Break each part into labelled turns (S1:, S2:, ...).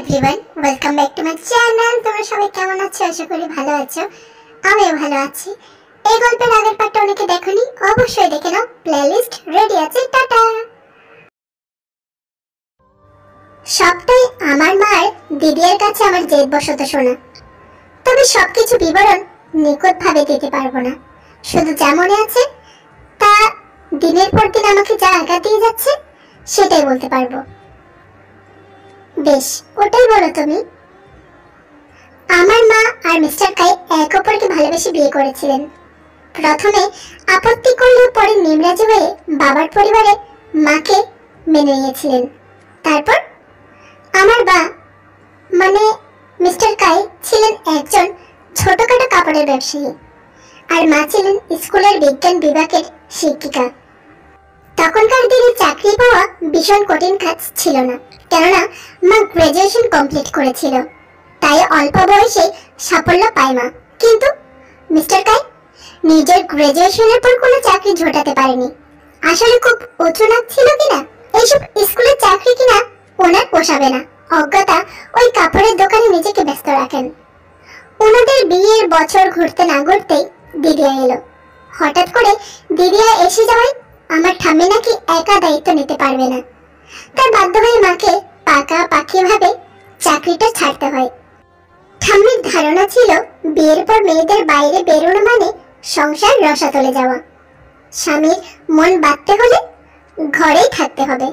S1: Everyone, welcome back to my channel. তোমরা সবাই কেমন আছো? আশা করি ভালো আছো। আমিও ভালো আছি। এই গল্পের আগের পার্টটা অনেকে দেখোনি, অবশ্যই দেখে নাও, প্লেলিস্ট রেডি আছে। টাটা। সবটাই আমার মার দিদির কাছে আমার জেদ বশত শোনা, তবে সবকিছু বিবরণ নিখুঁতভাবে দিতে পারবো না। শুধু যা মনে আছে তা দিনের পর দিন আমাকে যা আঘাত দিয়ে যাচ্ছে সেটাই বলতে পারবো। বেশ, ওটাই বলো তুমি। আমার মা আর মিস্টার কাই এক অপরকে ভালোবেসে বিয়ে করেছিলেন। প্রথমে আপত্তি করলেও পরে নিমরাজি হয়ে বাবার পরিবারে মাকে মেনে নিয়েছিলেন। তারপর আমার বা মানে মিস্টার কাই ছিলেন একজন ছোটখাটো কাপড়ের ব্যবসায়ী, আর মা ছিলেন স্কুলের বিজ্ঞান বিভাগের শিক্ষিকা। তখনকার দিনে চাকরি পাওয়া ভীষণ কঠিন কাজ ছিল না, কেননা মা গ্রাজুয়েশন কমপ্লিট করেছিল, তাই অল্প বয়সে সাফল্য পায় মা। কিন্তু মিস্টার কাই নিজের গ্রাজুয়েশনের পর কোনো চাকরি জোটাতে পারেনি। আসলে খুব উঁচু নাক ছিল কিনা, এইসব স্কুলের চাকরি কিনা ওনার পোষাবে না। অজ্ঞতা ওই কাপড়ের দোকানে নিজেকে ব্যস্ত রাখেন। ওনাদের বিয়ের বছর ঘুরতে না ঘুরতেই দিদিয়া এলো। হঠাৎ করে দিদিয়া এসে যাওয়ায় আমার ঠাম্মি নাকি একা দায়িত্ব নিতে পারবে না, তাই বাধ্য হয়ে মাকে পাকাপাকি ভাবে চাকরিটা ছাড়তে হয়। ঠাম্মির ধারণা ছিল বিয়ের পর মেয়েদের বাইরে বেরোনো মানে সংসার রসাতলে যাওয়া। স্বামীর মন বাঁধতে হলে ঘরেই থাকতে হবে।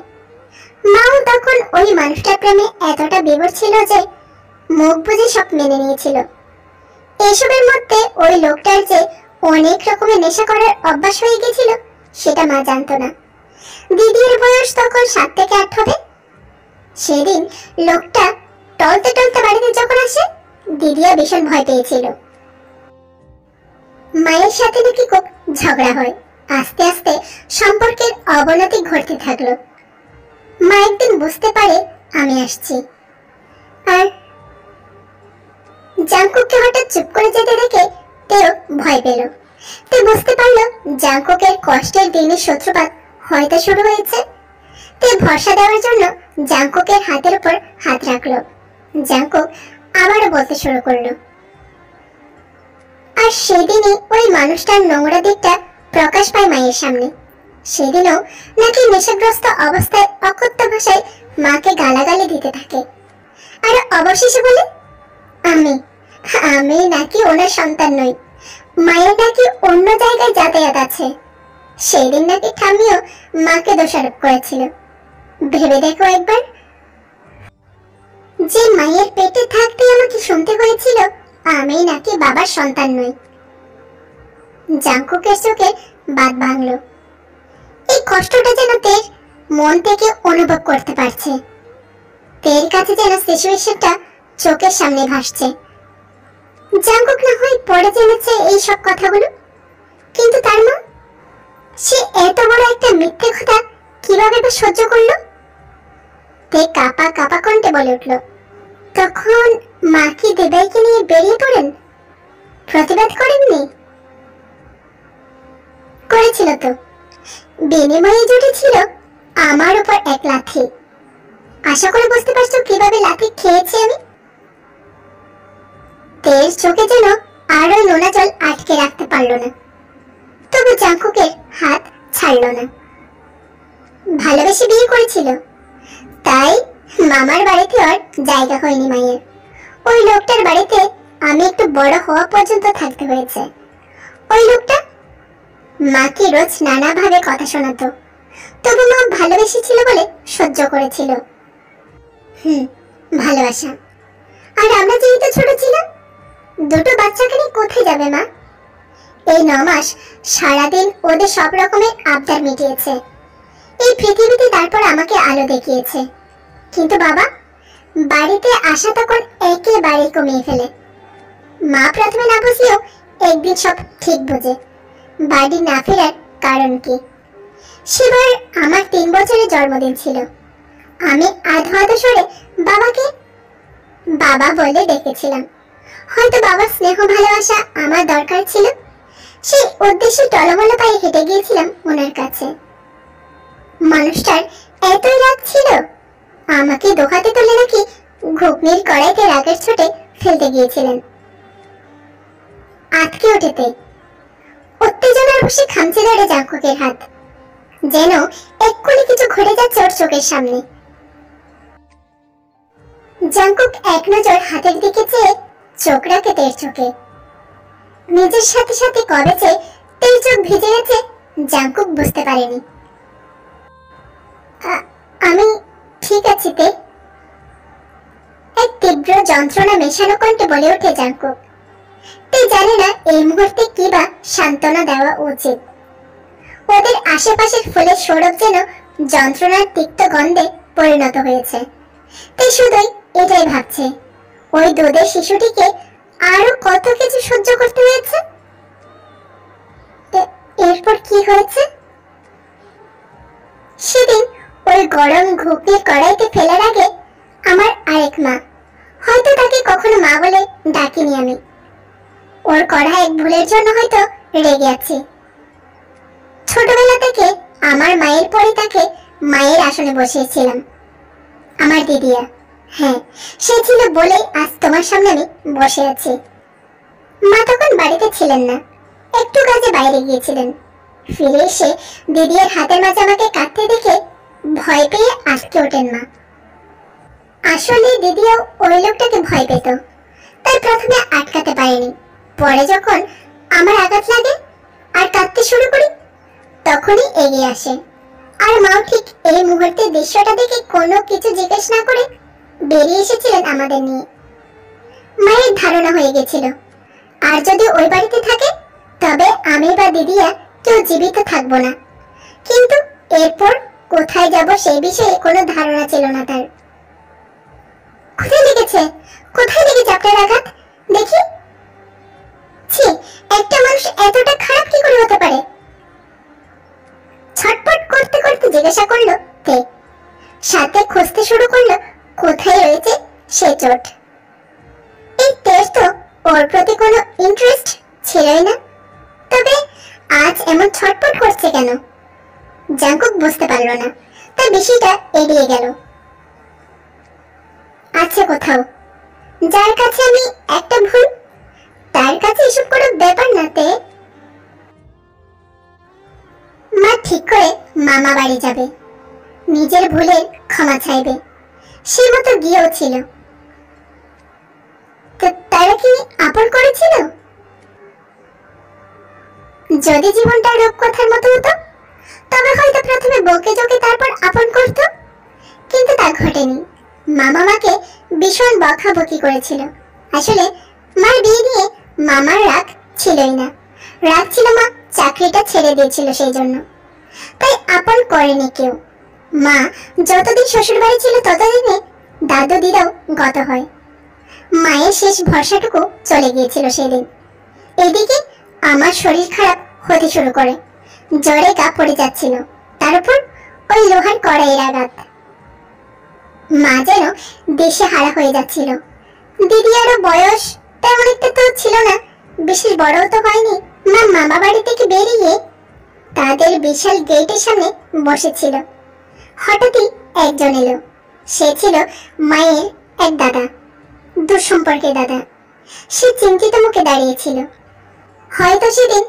S1: মাও তখন ওই মানুষটার প্রেমে এতটা বিভোর ছিল যে মুখ বুঝে সব মেনে নিয়েছিল। এসবের মধ্যে ওই লোকটার যে অনেক রকমের নেশা করার অভ্যাস হয়ে গেছিল সেটা মা জানতো না। দিদির বয়স তখন 7 থেকে 8 হবে। সেদিন লোকটা টলতে টলতে বাড়িতে যখন আসে, দিদিয়া ভীষণ ভয় পেয়েছিল। মায়ের সাথে নাকি খুব ঝগড়া হয়। আস্তে আস্তে সম্পর্কের অবনতি ঘটতে থাকলো। মা একদিন বুঝতে পারে আমি আসছি, আর জাংকুককে হঠাৎ চুপ করে যেতে দেখে তেও ভয় পেল। তে বুঝতে পারলো জাংকুকের কষ্টের দিনের সূত্রপাত হয়তো শুরু হয়েছে। তে ভরসা দেওয়ার জন্য জাংকুকের হাতের উপর হাত রাখলো। জাংকুক আবারও বলতে শুরু করলো। আর সেদিনই ওই মানুষটার নোংরা দিকটা প্রকাশ পায় মায়ের সামনে। সেদিনও নাকি নেশাগ্রস্ত অবস্থায় অকথ্য ভাষায় মাকে গালাগালি দিতে থাকে, আর অবশেষে বলে আমি নাকি ওনার সন্তান নই, মায়ের নাকি অন্য জায়গায় যাতায়াত আছে। সেদিন নাকি ঠাম্মিও মাকে দোষারোপ করেছিল। ভেবে দেখো একবার, যে মায়ের পেটে থাকতে আমাকে শুনতে হয়েছিল আমি নাকি বাবার সন্তান নই। জাংকুকের চোখে বাদ ভাঙলো। এই কষ্টটা যেন তের মন থেকে অনুভব করতে পারছে। তের কাছে যেন সিচুয়েশনটা চোখের সামনে ভাসছে। জাংকুক না হয় পড়ে জেনেছে এই সব কথাগুলো, কিন্তু তার মা, সে এত বড় একটা মিথ্যে কথা কিভাবে বা সহ্য করলো? তে কাপা কাপা কণ্ঠে বলে উঠল। তখন মা কি দেবাইকে নিয়ে বেরিয়ে পড়েন? প্রতিবাদ করেননি? করেছিল তো। বিনিময়ে জুটেছিল আমার উপর এক লাথি। আশা করে বুঝতে পারছো কিভাবে লাথি খেয়েছি আমি। তের চোখে যেন আর ওই নোনা জল আটকে রাখতে পারলো না, তবু জাংকুকের হাত ছাড়লো না। ভালোবেসে বিয়ে করেছিল, তাই মামার বাড়িতে আর জায়গা হয়নি মায়ের। ওই লোকটার বাড়িতে আমি একটু বড় হওয়া পর্যন্ত থাকতে হয়েছে। ওই লোকটা মাকে রোজ নানাভাবে কথা শোনাতো, তবু মা ভালোবেসেছিল বলে সহ্য করেছিল। ভালোবাসা। আর আমরা যেহেতু ছোট ছিলাম, দুটো বাচ্চাকে নিয়ে কোথায় যাবে মা? এই 9 মাস সারাদিন ওদের সব রকমের আবদার মিটিয়েছে। এই পৃথিবীতে তারপর আমাকে আলো দেখিয়েছে। কিন্তু বাবা বাড়িতে আসা তখন একেবারে কমিয়ে ফেলে। মা প্রথমে না বুঝলেও একদিন সব ঠিক বোঝে বাড়ি না ফেরার কারণ কি। সেবার আমার 3 বছরের জন্মদিন ছিল। আমি আধো আধো সরে বাবাকে বাবা বলে ডেকেছিলাম। হয়তো বাবার স্নেহ ভালোবাসা আমার দরকার ছিল, সেই উদ্দেশ্যে টলমল পায়ে হেঁটে গিয়েছিলাম ওনার কাছে। মানুষটার এতই রাগ ছিল, আমাকে দোকাতে তুলে নাকি ঘুগনির কড়াইতে রাগের চোটে ফেলতে গিয়েছিলেন। আটকে ওঠেতে উত্তেজনার বসে খামচে ধরে জাঙ্কুকের হাত, যেন এক্ষুনি কিছু ঘটে যাচ্ছে ওর চোখের সামনে। জাঙ্কুক এক নজর হাতের দিকে চেয়ে চোখ রাখে তের চোখে। নিজের সাথে সাথে কবে যে তের চোখ ভিজে গেছে জাঙ্কুক বুঝতে পারেনি। আমি ঠিক আছি তে, এক তীব্র যন্ত্রণা মেশানো কণ্ঠে বলে ওঠে জাঙ্কুক। তে জানে না এই মুহূর্তে কি বা সান্ত্বনা দেওয়া উচিত। ওদের আশেপাশের ফুলের সৌরভ যেন যন্ত্রণার তিক্ত গন্ধে পরিণত হয়েছে। তে শুধুই এটাই ভাবছে, ওই দুধের শিশুটিকে আরো কত কিছু সহ্য করতে হয়েছে। এরপর কি হয়েছে? সেদিন ওই গরম ঘুগনির কড়াইতে ফেলার আগে আমার আরেক মা, হয়তো তাকে কখনো মা বলে ডাকিনি আমি, ওর করা এক ভুলের জন্য হয়তো রেগে আছে। ছোটবেলা থেকে আমার মায়ের পরে তাকে মায়ের আসনে বসিয়েছিলাম আমার দিদিয়া। হ্যাঁ, সে ছিল বলেই আজ তোমার সামনে আমি বসে আছি। মা তখন বাড়িতে ছিলেন না, একটু কাজে বাইরে গিয়েছিলেন। ফিরে এসে দিদিয়ার হাতের মাঝে আমাকে কাটতে দেখে ভয় পেয়ে আটকে ওঠেন মা। আসলে দিদিয়াও ওই লোকটাকে ভয় পেত, তাই প্রথমে আটকাতে পারেনি। পরে যখন আমার আঘাত লাগে আর কাঁদতে শুরু করি তখনই এগিয়ে আসে। আর মাও ঠিক এই মুহূর্তে দৃশ্যটা দেখে কোনো কিছু জিজ্ঞেস না করে বেরিয়ে এসেছিলেন আমাদের নিয়ে। মায়ের ধারণা হয়ে গেছিল আর যদি ওই বাড়িতে থাকে তবে আমি বা দিদিয়া কেউ জীবিত থাকবো না। কিন্তু এরপর কোথায় যাব সেই বিষয়ে কোনো ধারণা ছিল না তার। কোথায় লেগেছে, কোথায় লেগেছে আপনার আঘাত দেখি? ছি, একটা মানুষ এতটা খারাপ কি করে হতে পারে? ছটপট করতে করতে জিজ্ঞাসা করলো তে, সাথে খুঁজতে শুরু করলো কোথায় রয়েছে সে চোট। এই তের তো ওর প্রতি কোনো ইন্টারেস্ট ছিলই না, তবে আজ এমন ছটপট করছে কেন? জাঙ্কুক বুঝতে পারলো না, তাই বিষয়টা এড়িয়ে গেল। আছে কোথাও, যার কাছে আমি একটা ভুল, তার কাছে এসব কোনো ব্যাপার না তে। মা ঠিক করে মামা বাড়ি যাবে, নিজের ভুলের ক্ষমা চাইবে, সে মতো গিয়েও ছিল। তারা কি আপন করেছিল? যদি জীবনটা রূপকথার মতো হতো তবে হয়তো প্রথমে বকে জকে তারপর আপন করত, কিন্তু তা ঘটেনি। মামা মাকে ভীষণ বকাবকি করেছিল। আসলে মার বিয়ে নিয়ে মামার রাগ ছিলই না, রাগ ছিল মা চাকরিটা ছেড়ে দিয়েছিল সেই জন্য, তাই আপন করেনি কেউ। মা যতদিন শ্বশুর বাড়ি ছিল ততদিনে দাদু দিদাও গত হয়। মায়ের শেষ ভরসাটুকু চলে গিয়েছিল সেদিন। এদিকে আমার শরীর খারাপ হতে শুরু করে, জ্বরে গা পড়ে যাচ্ছিল, তার উপর ওই লোহার কড়াইয়ের আঘাত। মা যেন দেশে হারা হয়ে যাচ্ছিল। দিদি আরো বয়স তেমন একটা তো ছিল না, বিশেষ বড়ও তো হয়নি। মা মামা বাড়ি থেকে বেরিয়ে তাদের বিশাল গেটের সামনে বসেছিল। হঠাৎই একজন এলো, সে ছিল মায়ের এক দাদা, দুঃসম্পর্কের দাদা। সে চিন্তিত মুখে দাঁড়িয়েছিল। হয়তো সেদিন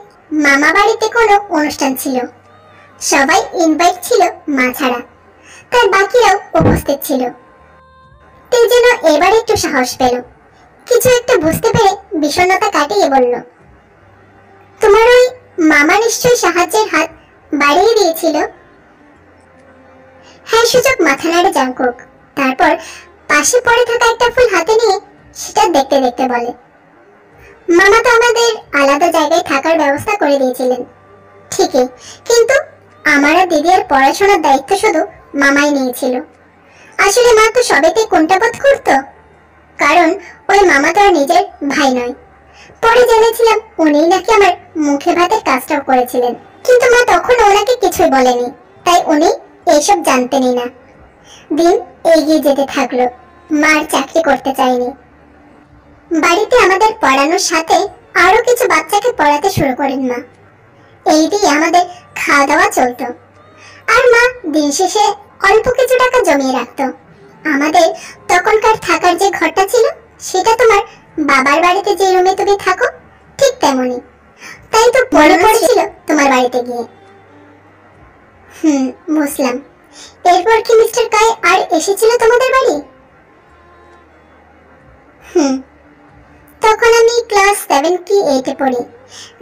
S1: মামা বাড়িতে কোনো অনুষ্ঠান ছিল, সবাই ইনভাইট ছিল মা ছাড়া, তার বাকিরাও উপস্থিত ছিল। তে যেন এবার একটু সাহস পেল, কিছু একটা বুঝতে পেরে বিষণ্ণতা কাটিয়ে বলল, তোমার ওই মামা নিশ্চয়ই সাহায্যের হাত বাড়িয়ে দিয়েছিল। হ্যাঁ সূচক মাথা নাড়ে জাঙ্কুক, তারপর পাশে পড়ে থাকা একটা ফুল হাতে নিয়ে সেটা দেখতে দেখতে বলে, মামা তো আমাদের আলাদা জায়গায় থাকার ব্যবস্থা করে দিয়েছিলেন ঠিকই, কিন্তু আমার আর দিদির পড়াশোনার দায়িত্ব শুধু মামাই নিয়েছিল। আসলে মা তো সবেতে কোনটা বোধ করতো, কারণ ওই মামা তো আর নিজের ভাই নয়। পরে জেনেছিলাম উনি নাকি আমার মুখে ভাতের কাজটাও করেছিলেন, কিন্তু মা তখন ওনাকে কিছুই বলেনি, তাই উনি এইসব জানতেনই না। দিন এগিয়ে যেতে থাকলো, মার চাকরি করতে চাইনি। বাড়িতে আমাদের পড়ানোর সাথে আরো কিছু বাচ্চাকে পড়াতে শুরু করেন মা। এই দিয়ে আমাদের খাওয়া দাওয়া চলতো, আর মা দিন শেষে অল্প কিছু টাকা জমিয়ে রাখতো আমাদের তখনকার থাকার যে ঘরটা ছিল সেটা তোমার বাবার বাড়িতে যে রুমে তুমি থাকো ঠিক তেমনই। তাই তো মনে পড়েছিল তোমার বাড়িতে গিয়ে। বুঝলাম। এরপর কি মিস্টার কাই আর এসেছিল তোমাদের বাড়ি? তখন আমি ক্লাস 7 কি 8 এ পড়ি।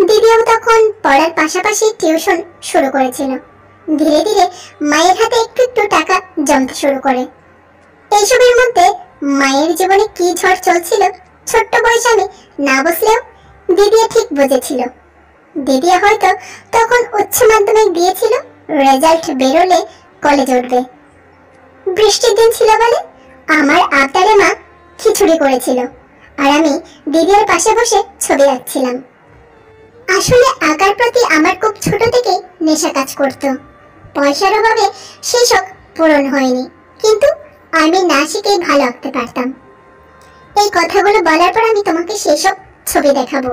S1: দিদিও তখন পড়ার পাশাপাশি টিউশন শুরু করেছিল। ধীরে ধীরে মায়ের হাতে একটু একটু টাকা জমতে শুরু করে। এইসবের মধ্যে মায়ের জীবনে কি ঝড় চলছিল ছোট্ট বয়সে আমি না বুঝলেও দিদিয়া ঠিক বুঝেছিল। দিদিয়া হয়তো তখন উচ্চ মাধ্যমিক দিয়েছিল, রেজাল্ট বেরোলে কলেজ উঠবে। বৃষ্টির দিন ছিল বলে আমার আবদারে মা খিচুড়ি করেছিল আর আমি দিদির পাশে বসে ছবি আঁকছিলাম। আসলে আঁকার প্রতি আমার খুব ছোট থেকে নেশা কাজ করত। পয়সার অভাবে সেই শখ পূরণ হয়নি, কিন্তু আমি না শিখেই ভালো আঁকতে পারতাম। এই কথাগুলো বলার পর আমি তোমাকে সেই সব ছবি দেখাবো।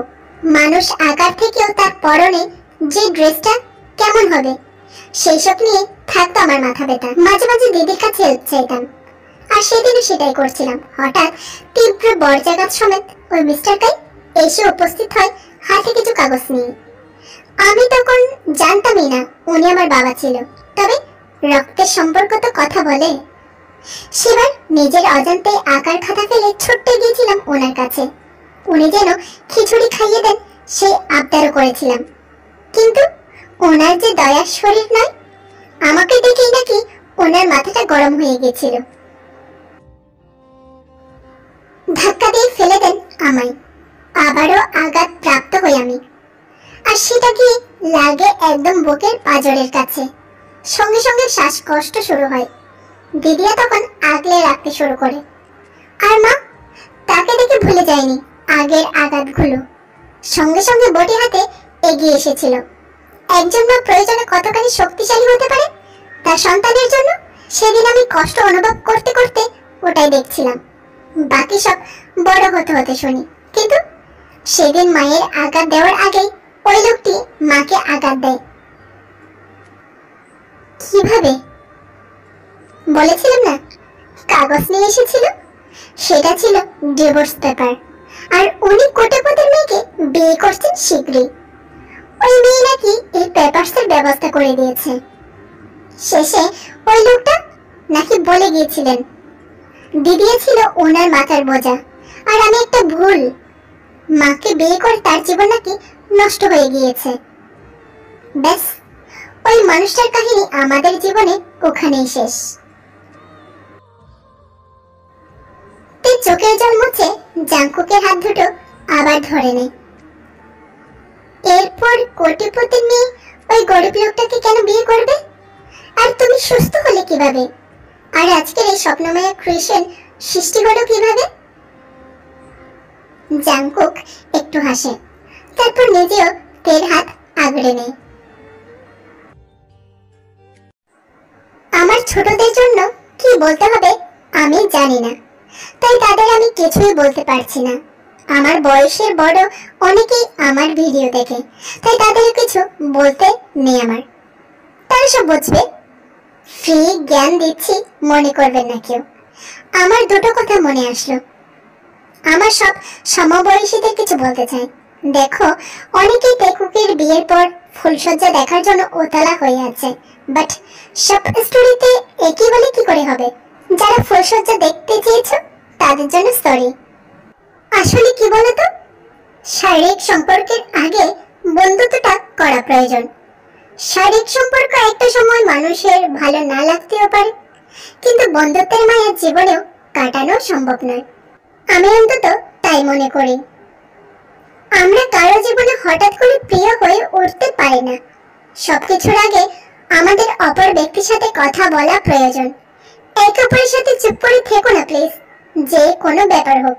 S1: মানুষ আঁকার থেকেও তার পরনে যে ড্রেসটা কেমন হবে সেই সব নিয়ে থাকতো আমার মাথা ব্যথা। মাঝে মাঝে দিদির কাছে হেল্প চাইতাম, আর সেদিনও সেটাই করছিলাম। হঠাৎ তীব্র বর্জাঘাত সমেত ওই মিস্টার কাই এসে উপস্থিত হয় হাতে কিছু কাগজ নিয়ে। আমি তখন জানতামই না উনি আমার বাবা ছিল, তবে রক্তের সম্পর্ক তো কথা বলে। সেবার নিজের অজান্তে আকার খাতা ফেলে ছুটতে গিয়েছিলাম ওনার কাছে। উনি যেন খিচুড়ি খাইয়ে দেন সেই আবদারও করেছিলাম, কিন্তু ওনার যে দয়ার শরীর নয়, আমাকে দেখেই নাকি ওনার মাথাটা গরম হয়ে গিয়েছিল। ধাক্কা দিয়ে ফেলে দেন আমায়। আবারও আঘাত প্রাপ্ত হই আমি, আর সেটা গিয়ে লাগে একদম বুকের পাঁজরের কাছে। সঙ্গে সঙ্গে শ্বাসকষ্ট শুরু হয়। দিদিয়া তখন আগলে রাখতে শুরু করে, আর মা তাকে দেখে ভুলে যায়নি আগের আঘাতগুলো। সঙ্গে সঙ্গে বটি হাতে এগিয়ে এসেছিল। একজন মা প্রয়োজনে কতখানি শক্তিশালী হতে পারে তার সন্তানের জন্য, সেদিন আমি কষ্ট অনুভব করতে করতে ওটাই দেখছিলাম। বাকি সব বড় হতে হতে শুনি, কিন্তু সেদিন মায়ের আঘাত দেওয়ার আগেই ওই লোকটি মাকে আঘাত দেয়। কিভাবে? বলেছিলাম না কাগজ নিয়ে এসেছিল, সেটা ছিল ডিভোর্স পেপার। আর উনি কোটিপতির মেয়েকে বিয়ে করছেন শীঘ্রই। ওই মেয়ে নাকি এই পেপারসের ব্যবস্থা করে দিয়েছে। শেষে ওই লোকটা নাকি বলে গিয়েছিলেন দিদিয়া ছিল ওনার মাথার বোঝা, আর আমি একটা ভুল। মাকে বিয়ে করে তার জীবন নাকি নষ্ট হয়ে গিয়েছে। ব্যাস, ওই মানুষটার কাহিনী আমাদের জীবনে ওখানেই শেষ। চোখের জল মুছে জাংকুকের হাত দুটো আবার ধরে নেয়। এরপর কোটিপতির মেয়ে ওই গরিব লোকটাকে কেন বিয়ে করবে? আর তুমি সুস্থ হলে কিভাবে? আর আজকের এই স্বপ্নময় ক্রিশ্চিয়ান সৃষ্টি হলো কিভাবে? জাংকুক একটু হাসে, তারপর নিজেও তের হাত আগড়ে নেয়। আমার ছোটদের জন্য কি বলতে হবে আমি জানি না, তাই তাদের আমি কিছুই বলতে পারছি না। আমার বয়সের বড় অনেকেই আমার ভিডিও দেখে, তাই তাদের কিছু বলতে নেই আমার। তারা সব বুঝবে। ফ্রি জ্ঞান দিচ্ছি মনে করবেন না কেউ। আমার দুটো কথা মনে আসলো, আমার সব সমবয়সীদের কিছু বলতে চাই। দেখো, অনেকেই টেকুকের বিয়ের পর ফুলসজ্জা দেখার জন্য উতলা হয়ে আছে, বাট সব স্টোরিতে একই বলে কি করে হবে? যারা ফুলসজ্জা দেখতে চেয়েছো তাদের জন্য সরি। আসলে কি বলতো, শারীরিক সম্পর্কের আগে বন্ধুত্বটা করা প্রয়োজন। শারীরিক সম্পর্ক একটা সময় মানুষের ভালো না লাগতেও পারে, কিন্তু বন্ধুত্বের মায়া জীবনেও কাটানো সম্ভব নয়। আমি অন্তত তাই মনে করি। আমরা কারো জীবনে হঠাৎ করে প্রিয় হয়ে উঠতে পারি না। সবকিছুর আগে আমাদের অপর ব্যক্তির সাথে কথা বলা প্রয়োজন। একে অপরের সাথে চুপ করে থেকো না প্লিজ, যে কোনো ব্যাপার হোক।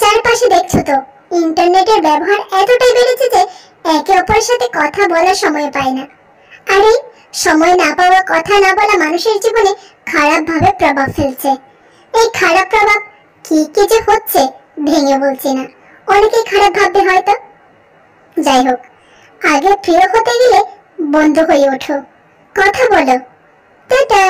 S1: চারপাশে দেখছো তো ইন্টারনেটের ব্যবহার এতটাই বেড়েছে যে একে অপরের সাথে কথা বলার সময় পায় না। আর এই সময় না পাওয়া, কথা না বলা মানুষের জীবনে খারাপ ভাবে প্রভাব ফেলছে। এই খারাপ প্রভাব কি কি যে হচ্ছে ভেঙে বলছি না, অনেকেই খারাপ ভাববে হয়তো। যাই হোক, আগে প্রিয় হতে গেলে বন্ধু হয়ে ওঠো, কথা বলো। টাটা।